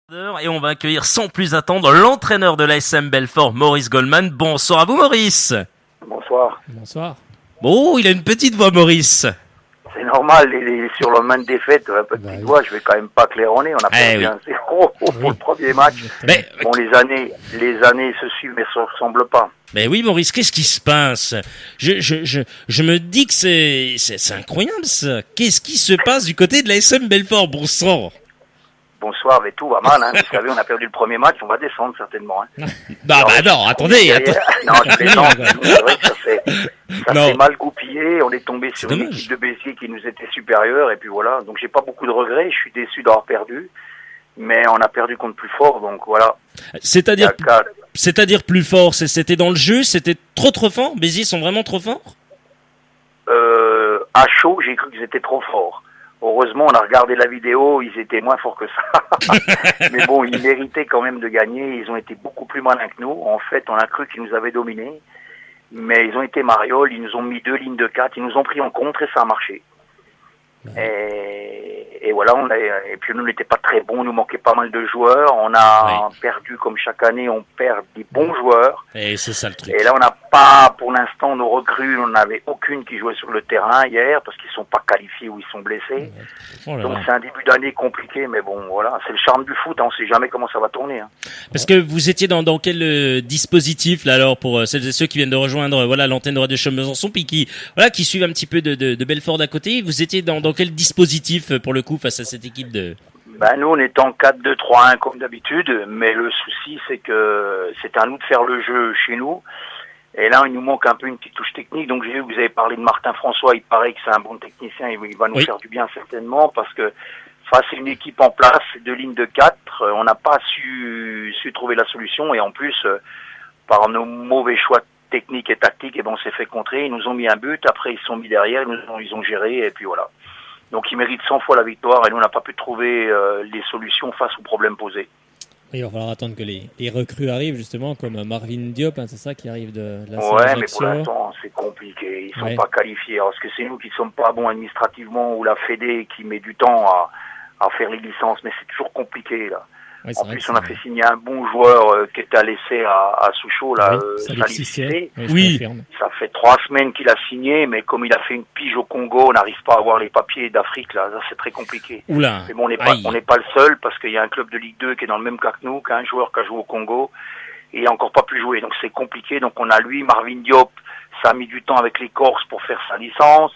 Et on va accueillir sans plus attendre l'entraîneur de l'ASM Belfort, Maurice Goldman. Bonsoir à vous, Maurice. Bonsoir. Bonsoir. Bon, il a une petite voix, Maurice. C'est normal, il est sur le main de défaite, un peu de petite voix, je vais quand même pas claironner, on a perdu 1-0 pour le premier match. Mais, bon, les années se suivent mais se ressemblent pas. Mais oui, Maurice, qu'est-ce qui se passe? Je me dis que c'est incroyable, ça. Qu'est-ce qui se passe du côté de l'ASM Belfort, bon sang? Bonsoir, mais tout va mal, hein. Vous savez, on a perdu le premier match, on va descendre certainement, hein. Non, attendez. Non, je plaisante. C'est vrai que ça s'est mal goupillé, on est tombé sur une équipe de Béziers qui nous était supérieure, et puis voilà. Donc j'ai pas beaucoup de regrets, je suis déçu d'avoir perdu, mais on a perdu contre plus fort, donc voilà. C'est-à-dire plus fort, c'était dans le jeu, c'était trop fort? Béziers sont vraiment trop forts? À chaud, j'ai cru qu'ils étaient trop forts. Heureusement, on a regardé la vidéo, ils étaient moins forts que ça. Mais bon, ils méritaient quand même de gagner, ils ont été beaucoup plus malins que nous. En fait, on a cru qu'ils nous avaient dominés, mais ils ont été marioles, ils nous ont mis 2 lignes de 4, ils nous ont pris en contre et ça a marché. Et voilà, et puis nous n'étions pas très bons, il nous manquait pas mal de joueurs, on a perdu comme chaque année, on perd des bons joueurs. Et c'est ça le truc. Et là on n'a pas, pour l'instant, nos recrues, on n'avait aucune qui jouait sur le terrain hier, parce qu'ils sont pas qualifiés ou ils sont blessés. Donc c'est un début d'année compliqué, mais bon voilà, c'est le charme du foot, on sait jamais comment ça va tourner. Parce que vous étiez dans quel dispositif là alors pour celles et ceux qui viennent de rejoindre l'antenne de Radio Chaume-Besançon, puis qui suivent un petit peu de Belfort d'à côté, vous étiez dans quel dispositif pour le coup face à cette équipe de... Nous on est en 4-2-3-1 comme d'habitude, mais le souci c'est que c'est à nous de faire le jeu chez nous. Et là il nous manque un peu une petite touche technique, donc j'ai vu que vous avez parlé de Martin François, il paraît que c'est un bon technicien, il va nous faire du bien certainement, parce que face à une équipe en place, 2 lignes de 4, on n'a pas su trouver la solution, et en plus par nos mauvais choix techniques et tactiques, on s'est fait contrer, ils nous ont mis un but, après ils se sont mis derrière, ils ont géré, et puis voilà. Donc ils méritent 100 fois la victoire, et nous on n'a pas pu trouver les solutions face aux problèmes posés. Il va falloir attendre que les recrues arrivent justement, comme Marvin Diop, c'est ça, qui arrive de la Ouais, mais pour l'instant c'est compliqué, ils sont pas qualifiés. Alors, est-ce que c'est nous qui ne sommes pas bons administrativement, ou la Fédé qui met du temps à faire les licences, mais c'est toujours compliqué là. En plus, on a fait signer un bon joueur qui était à l'essai à Sochaux, là, Salif Cissé. Ça fait 3 semaines qu'il a signé, mais comme il a fait une pige au Congo, on n'arrive pas à avoir les papiers d'Afrique, là, ça c'est très compliqué. Oula. Mais bon, on n'est pas le seul, parce qu'il y a un club de Ligue 2 qui est dans le même cas que nous, qu'un joueur qui a joué au Congo, et il n'a encore pas pu jouer, donc c'est compliqué. Donc on a lui, Marvin Diop, ça a mis du temps avec les Corses pour faire sa licence.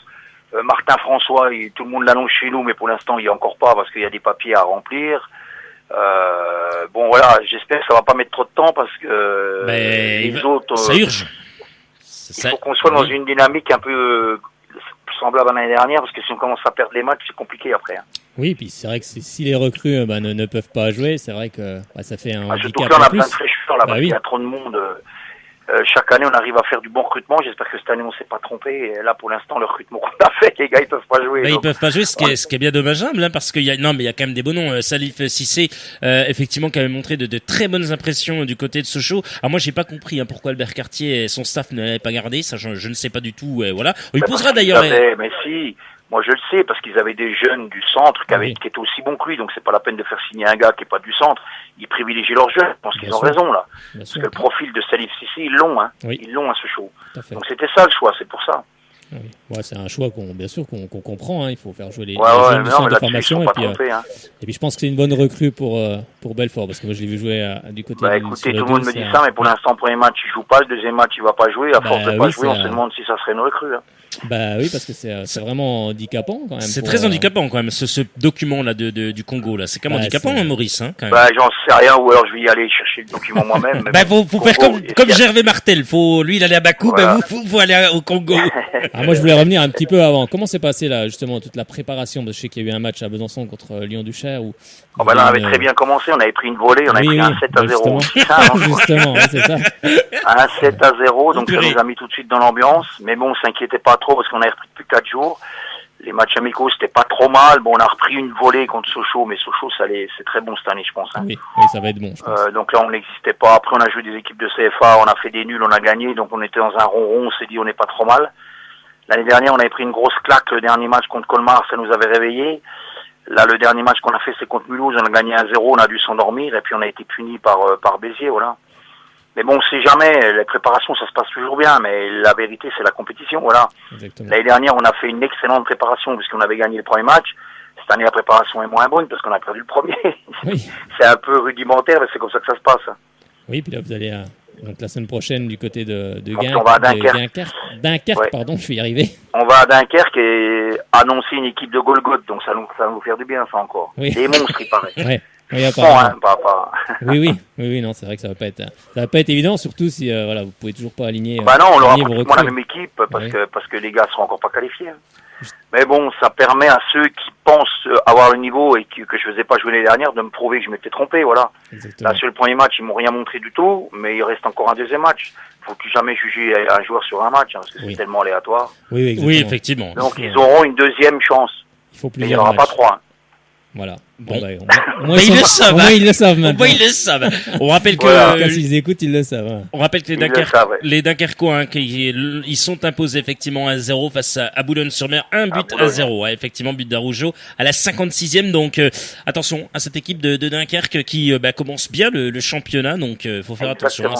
Martin François, tout le monde l'annonce chez nous, mais pour l'instant il n'y a encore pas, parce qu'il y a des papiers à remplir. Bon voilà, j'espère que ça va pas mettre trop de temps, parce que les autres, ça urge. Il faut qu'on soit dans une dynamique un peu semblable à l'année dernière, parce que si on commence à perdre les matchs, c'est compliqué après. Oui, puis c'est vrai que si les recrues ne peuvent pas jouer, c'est vrai que ça fait un handicap. Surtout que là, on a plein de fraîcheurs là, parce qu'il y a trop de monde. Chaque année, on arrive à faire du bon recrutement. J'espère que cette année, on s'est pas trompé. Et là, pour l'instant, le recrutement qu'on a fait, les gars, ils peuvent pas jouer. Ils peuvent pas jouer, ce qui est bien dommageable, parce qu'il y a quand même des beaux noms. Salif Cissé, effectivement, qui avait montré de très bonnes impressions du côté de Sochaux. Alors moi, j'ai pas compris pourquoi Albert Cartier et son staff ne l'avaient pas gardé. Ça, je ne sais pas du tout. Voilà. Il posera d'ailleurs. Mais si. Moi, je le sais, parce qu'ils avaient des jeunes du centre qui étaient aussi bons que lui, donc c'est pas la peine de faire signer un gars qui est pas du centre. Ils privilégient leurs jeunes. Je pense qu'ils ont raison, là. Parce que le profil de Salif Cissé, ils l'ont, Ils l'ont à Sochaux. Donc c'était ça le choix, c'est pour ça. C'est un choix qu'on comprend, il faut faire jouer les jeunes du centre de formation, et puis je pense que c'est une bonne recrue pour Belfort, parce que moi je l'ai vu jouer du côté de écoutez, tout le monde me dit ça, mais pour l'instant, le premier match il joue pas, le deuxième match il va pas jouer, à force de pas jouer, on se demande si ça serait une recrue. Oui, parce que c'est vraiment handicapant quand même. C'est très handicapant quand même, ce document là du Congo là. C'est quand même handicapant, Maurice. Quand même. J'en sais rien, ou alors je vais y aller chercher le document moi-même. Faut faire comme Gervais Martel. Lui il allait à Bakou, vous allez au Congo. Moi je voulais revenir un petit peu avant. Comment s'est passé là justement toute la préparation? Parce que je sais qu'il y a eu un match à Besançon contre Lyon-Duchère où là, on avait très bien commencé, on avait pris une volée, on avait pris un 7-0. Justement, c'est ça. Un 7-0, donc ça nous a mis tout de suite dans l'ambiance. Mais bon, on s'inquiétait pas trop, parce qu'on avait repris depuis 4 jours. Les matchs amicaux, c'était pas trop mal. Bon, on a repris une volée contre Sochaux, mais Sochaux, c'est très bon cette année, je pense. Oui, ça va être bon, je pense. Donc là, on n'existait pas. Après, on a joué des équipes de CFA, on a fait des nuls, on a gagné, donc on était dans un ronron, on s'est dit on n'est pas trop mal. L'année dernière, on avait pris une grosse claque le dernier match contre Colmar, ça nous avait réveillés. Là, le dernier match qu'on a fait, c'est contre Mulhouse, on a gagné 1-0, on a dû s'endormir, et puis on a été puni par Béziers, voilà. Mais bon, on sait jamais, les préparations, ça se passe toujours bien, mais la vérité, c'est la compétition, voilà. L'année dernière, on a fait une excellente préparation, puisqu'on avait gagné le premier match. Cette année, la préparation est moins bonne, parce qu'on a perdu le premier. Oui. C'est un peu rudimentaire, mais c'est comme ça que ça se passe. Oui, puis là, vous allez donc la semaine prochaine du côté de Dunkerque. On va à Dunkerque. Dunkerque, pardon, je vais y arriver. On va à Dunkerque et annoncer une équipe de Golgoth, donc ça va nous faire du bien, ça encore. Oui. Des monstres, il paraît. Ouais. Oui, bon, hein, pas. oui, non, c'est vrai que ça va pas être évident, surtout si voilà, vous pouvez toujours pas aligner. Bah non, on aura pratiquement la même équipe parce que les gars seront encore pas qualifiés. Mais bon, ça permet à ceux qui pensent avoir le niveau et que je faisais pas jouer l'année dernière de me prouver que je m'étais trompé, voilà. Exactement. Là, sur le premier match, ils m'ont rien montré du tout, mais il reste encore un deuxième match. Faut plus jamais juger un joueur sur un match, parce que c'est tellement aléatoire. Oui, effectivement. Donc ils auront une deuxième chance. Il faut plusieurs. Mais il n'y en aura pas trois. Voilà. Bon. Ils le savent. Au moins, ils le savent maintenant. Ils le savent. On rappelle que s'ils écoutent, ils le savent. On rappelle que les Dunkerquois, ils sont imposés effectivement 1-0 face à Boulogne-sur-Mer, un but à 0. Effectivement, but d'Arougeau à la 56e. Donc attention à cette équipe de Dunkerque qui commence bien le championnat. Donc faut faire attention.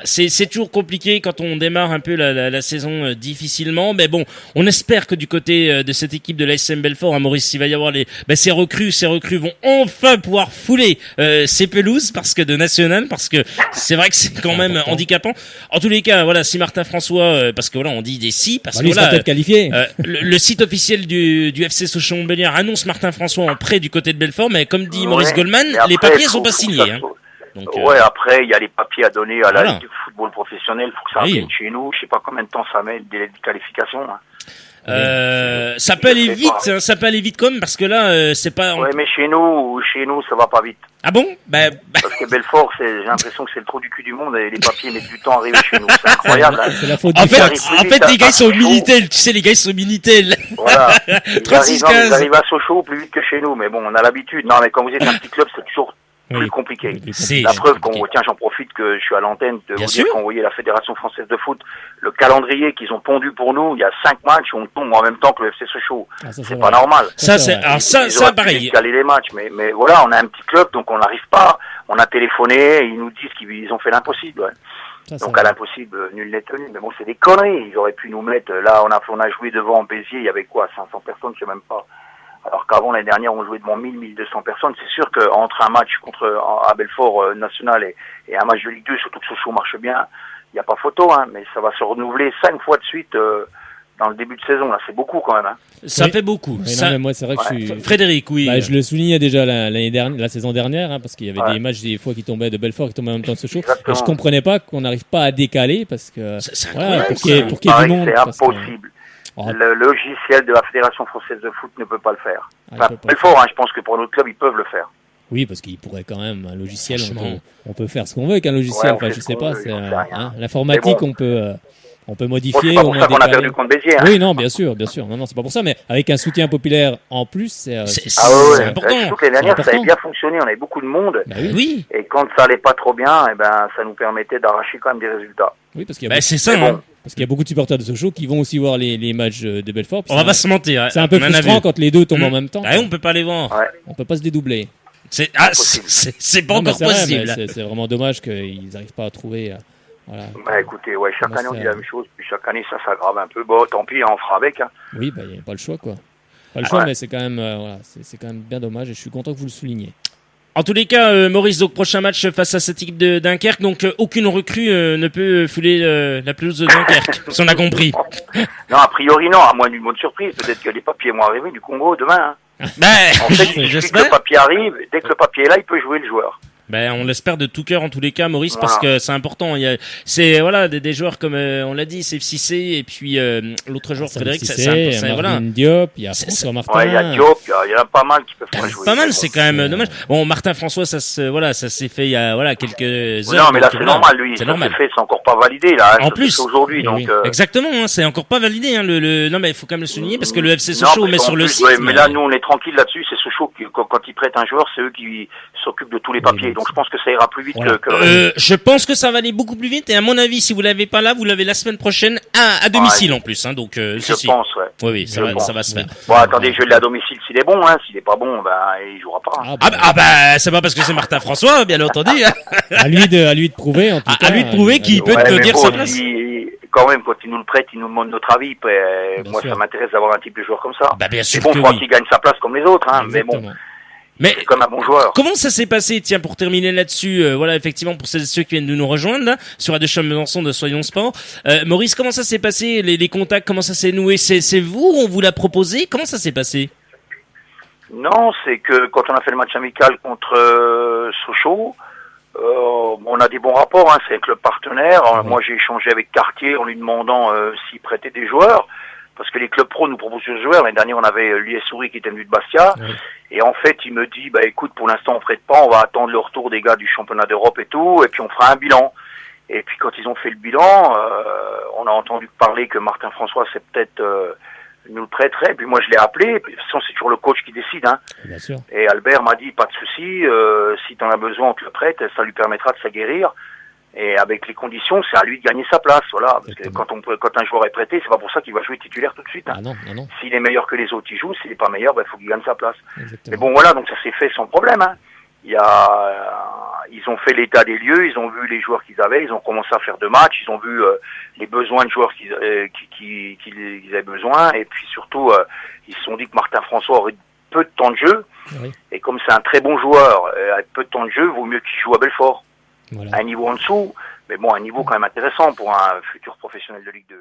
C'est toujours compliqué quand on démarre un peu la saison difficilement. Mais bon, on espère que du côté de cette équipe de l'ASM Belfort, Maurice, il va y avoir ces recrues vont enfin pouvoir fouler ces pelouses de national, parce que c'est vrai que c'est quand même handicapant. En tous les cas, voilà, si Martin François, parce que voilà, on dit des si, parce que voilà, peut-être qualifié. Le site officiel du FC Sochaux-Montbéliard annonce Martin François en prêt du côté de Belfort, mais comme dit Maurice Goldman, les papiers sont pas signés. Donc, après, il y a les papiers à donner à la Ligue de football professionnel, faut que ça revienne chez nous. Je sais pas combien de temps ça met, le délai de qualification. Ça peut aller vite, comme, parce que là, c'est pas. Ouais, mais chez nous, ça va pas vite. Ah bon? Parce que Belfort, j'ai l'impression que c'est le trou du cul du monde et les papiers mettent du temps à arriver chez nous. C'est incroyable. C'est la faute en fait, les gars, ils sont au Minitel. Tu sais, les gars, ils sont au Minitel. Voilà. Ils arrivent à Sochaux plus vite que chez nous, mais bon, on a l'habitude. Non, mais quand vous êtes un petit club, c'est toujours plus compliqué. La preuve j'en profite que je suis à l'antenne de vous dire qu'on voyait la Fédération Française de Foot, le calendrier qu'ils ont pondu pour nous, il y a 5 matchs où on tombe en même temps que le FC Sochaux. C'est pas normal. Ça, pareil. Caler les matchs, mais voilà, on a un petit club, donc on n'arrive pas. On a téléphoné, ils nous disent qu'ils ont fait l'impossible. Ouais. Donc à l'impossible, nul n'est tenu. Mais bon, c'est des conneries. Ils auraient pu nous mettre, là, on a joué devant Béziers, il y avait quoi, 500 personnes, je sais même pas. Alors qu'avant, l'année dernière, on jouait devant 1200 personnes. C'est sûr qu'entre un match à Belfort national et un match de Ligue 2, surtout que Sochaux marche bien, il n'y a pas photo, mais ça va se renouveler 5 fois de suite dans le début de saison. Là, c'est beaucoup quand même. Ça fait beaucoup. Oui, non, mais moi, c'est vrai que je suis... Frédéric, oui. Je le soulignais déjà la saison dernière, parce qu'il y avait des matchs des fois qui tombaient de Belfort, qui tombaient en même temps de Sochaux. Et je comprenais pas qu'on n'arrive pas à décaler, parce que pour qu'il y ait du monde. C'est impossible. Le logiciel de la Fédération Française de Foot ne peut pas le faire. Belfort, je pense que pour notre club, ils peuvent le faire. Oui, parce qu'ils pourraient quand même, un logiciel, on peut faire ce qu'on veut avec un logiciel. Je sais pas, l'informatique, on peut modifier. C'est pas pour ça qu'on a perdu contre Béziers. Oui, non, bien sûr. Non, c'est pas pour ça, mais avec un soutien populaire en plus, c'est important. Surtout que l'année dernière, ça avait bien fonctionné, on avait beaucoup de monde. Oui. Et quand ça allait pas trop bien, ça nous permettait d'arracher quand même des résultats. Oui, parce qu'il y a parce qu'il y a beaucoup de supporters de Sochaux qui vont aussi voir les matchs de Belfort. On va pas se mentir. C'est un peu frustrant quand les deux tombent en même temps. On peut pas les voir. On peut pas se dédoubler. C'est pas encore possible. C'est vraiment dommage qu'ils n'arrivent pas à trouver. Écoutez, chaque année on dit la même chose, puis chaque année ça s'aggrave un peu. Bon, tant pis, on fera avec. Oui, il n'y a pas le choix, quoi. Pas le choix, mais c'est quand même, c'est quand même bien dommage et je suis content que vous le souligniez. En tous les cas, Maurice, donc prochain match face à cette équipe de Dunkerque, donc aucune recrue ne peut fouler la pelouse de Dunkerque, si on a compris. Non, a priori non, à moins d'une bonne surprise. Peut-être que les papiers vont arriver du Congo demain. En fait, dès que le papier arrive, dès que le papier est là, il peut jouer le joueur. On l'espère de tout cœur en tous les cas, Maurice, parce que c'est important. C'est des joueurs comme on l'a dit, c'est Cissé et puis l'autre joueur Frédéric. Diop, il y a François Martin. Il y a Diop, il y en a pas mal qui peuvent pas jouer. Pas mal, c'est quand même dommage. Bon, Martin François, ça s'est fait il y a quelques heures. Non, mais là c'est normal, lui. C'est normal. C'est encore pas validé là. En plus, aujourd'hui, donc. Exactement, c'est encore pas validé. Non, mais il faut quand même le souligner parce que le FC Sochaux met sur le site. Mais là, nous, on est tranquille là-dessus. C'est Sochaux qui, quand ils prêtent un joueur, c'est eux qui s'occupe de tous les papiers. Donc je pense que ça ira plus vite que je pense que ça va aller beaucoup plus vite. Et à mon avis, si vous l'avez pas là, vous l'avez la semaine prochaine à domicile en plus. Hein, donc je pense, ouais. Oui, ça va se faire. Bon, attendez, je l'ai à domicile s'il est bon. Hein. S'il est pas bon, il jouera pas. Hein. C'est pas parce que c'est Martin François, bien entendu. à lui de prouver. En tout cas, à lui de prouver qu'il peut te dire sa place. Quand même, quand il nous le prête, il nous demande notre avis. Moi, ça m'intéresse d'avoir un type de joueur comme ça. Bien sûr. C'est bon, il faut qu'il gagne sa place comme les autres. Hein. Mais bon. Mais c'est comme un bon joueur. Comment ça s'est passé, tiens, pour terminer là-dessus, voilà, effectivement, pour celles et ceux qui viennent de nous rejoindre, là, sur Radio Chum Besançon de Soyons Sport. Maurice, comment ça s'est passé, les contacts, comment ça s'est noué? C'est vous, on vous l'a proposé? Comment ça s'est passé? Non, c'est que quand on a fait le match amical contre Sochaux, on a des bons rapports, hein, c'est un club partenaire. Moi, j'ai échangé avec Cartier en lui demandant s'il prêtait des joueurs. Parce que les clubs pro nous proposent des joueurs. L'année dernière, on avait l'US Souris qui était venu de Bastia. Oui. Et en fait, il me dit, écoute, pour l'instant, on prête pas, on va attendre le retour des gars du championnat d'Europe et tout, et puis on fera un bilan. Et puis quand ils ont fait le bilan, on a entendu parler que Martin François, c'est peut-être nous le prêterait. Puis moi, je l'ai appelé. De toute façon, c'est toujours le coach qui décide. Hein. Bien sûr. Et Albert m'a dit, pas de souci, si t'en as besoin, on te le prête, ça lui permettra de s'aguerrir. Et avec les conditions, c'est à lui de gagner sa place, voilà. Parce que quand un joueur est prêté, c'est pas pour ça qu'il va jouer titulaire tout de suite. Hein. Ah non. S'il est meilleur que les autres, il joue. S'il est pas meilleur, il faut qu'il gagne sa place. Exactement. Mais bon, voilà, donc ça s'est fait sans problème. Hein. Ils ont fait l'état des lieux, ils ont vu les joueurs qu'ils avaient, ils ont commencé à faire 2 matchs, ils ont vu les besoins de joueurs qu'ils avaient besoin, et puis surtout, ils se sont dit que Martin François aurait peu de temps de jeu. Oui. Et comme c'est un très bon joueur, avec peu de temps de jeu, vaut mieux qu'il joue à Belfort. Voilà. À un niveau en dessous, mais bon, un niveau quand même intéressant pour un futur professionnel de Ligue 2.